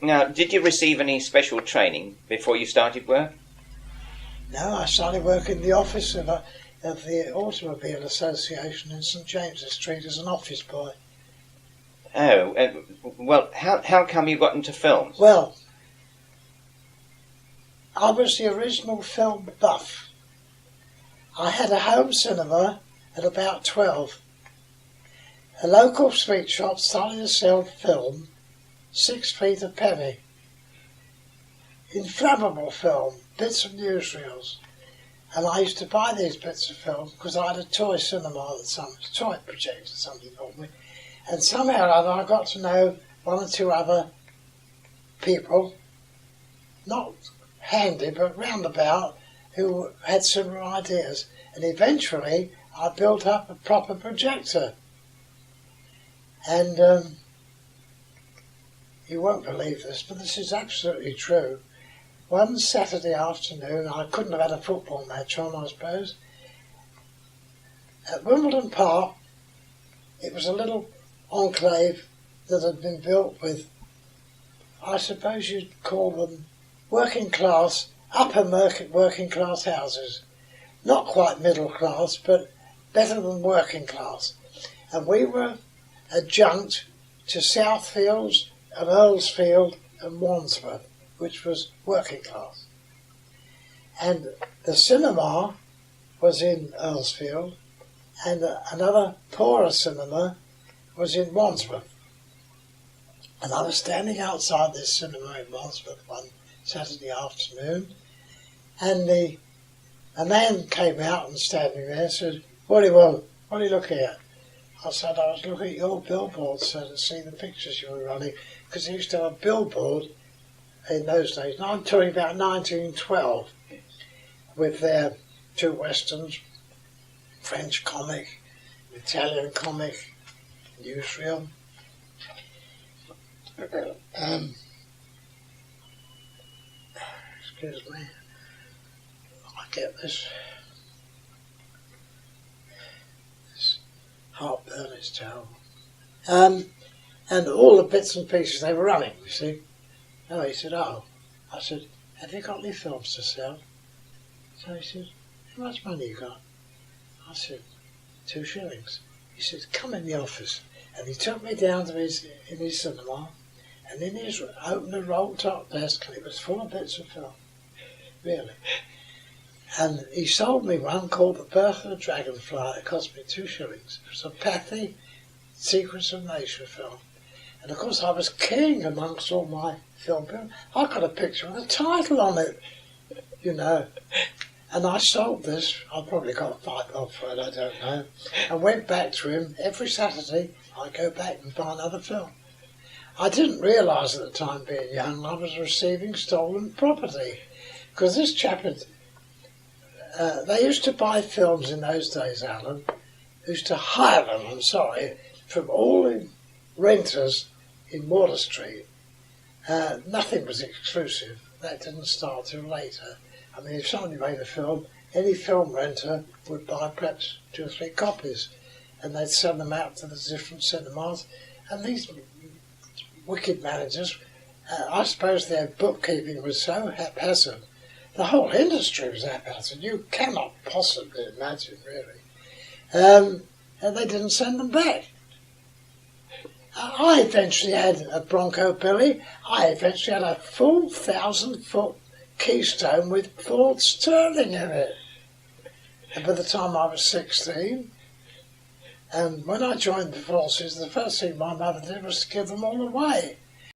Now, did you receive any special training before you started work? No, I started working in the office of the Automobile Association in St James's Street as an office boy. Oh, well, how come you got into films? Well, I was the original film buff. I had a home cinema at about 12. A local sweet shop started to sell film, 6p a penny. Inflammable film, bits of newsreels. And I used to buy these bits of film because I had a toy cinema at some toy projector, somebody called me. And somehow or other I got to know one or two other people, not handy but roundabout, who had similar ideas. And eventually I built up a proper projector. And you won't believe this, but this is absolutely true. One Saturday afternoon, I couldn't have had a football match on, I suppose. At Wimbledon Park, it was a little enclave that had been built with, I suppose you'd call them working class, upper working class houses. Not quite middle class, but better than working class. And we were adjunct to Southfields and Earlsfield and Wandsworth, which was working class. And the cinema was in Earlsfield, and another poorer cinema was in Wandsworth. And I was standing outside this cinema in Wandsworth one Saturday afternoon, and a man came out and standing there and said, "What do you want? What are you looking at?" I said, "I was looking at your billboard, sir, to see the pictures you were running," because they used to have a billboard in those days. And I'm talking about 1912, with their two westerns, French comic, Italian comic, newsreel. Excuse me, I get this heartburn is terrible. And all the bits and pieces they were running, you see. Oh, he said, "Oh." I said, "Have you got any films to sell?" So he said, "How much money you got?" I said, 2 shillings. He said, "Come in the office." And he took me down to his cinema, and in his opened a roll top desk, and it was full of bits of film. Really. And he sold me one called The Birth of the Dragonfly. It cost me 2 shillings. It was a Pathy Secrets of Nature film. And of course I was king amongst all my film people. I got a picture with a title on it, you know. And I sold this. I probably got 5 bob for it, I don't know. And went back to him every Saturday. I'd go back and buy another film. I didn't realise at the time, being young, I was receiving stolen property. Because this chap had... they used to buy films in those days, Alan. They used to hire them, from all the renters in Water Street. Nothing was exclusive. That didn't start till later. I mean, if somebody made a film, any film renter would buy perhaps 2 or 3 copies, and they'd send them out to the different cinemas. And these wicked managers, I suppose their bookkeeping was so haphazard. The whole industry was haphazard. You cannot possibly imagine, really. And they didn't send them back. I eventually had a Bronco Billy. I eventually had a full 1,000-foot Keystone with Ford Sterling in it. And by the time I was 16, and when I joined the forces, the first thing my mother did was to give them all away.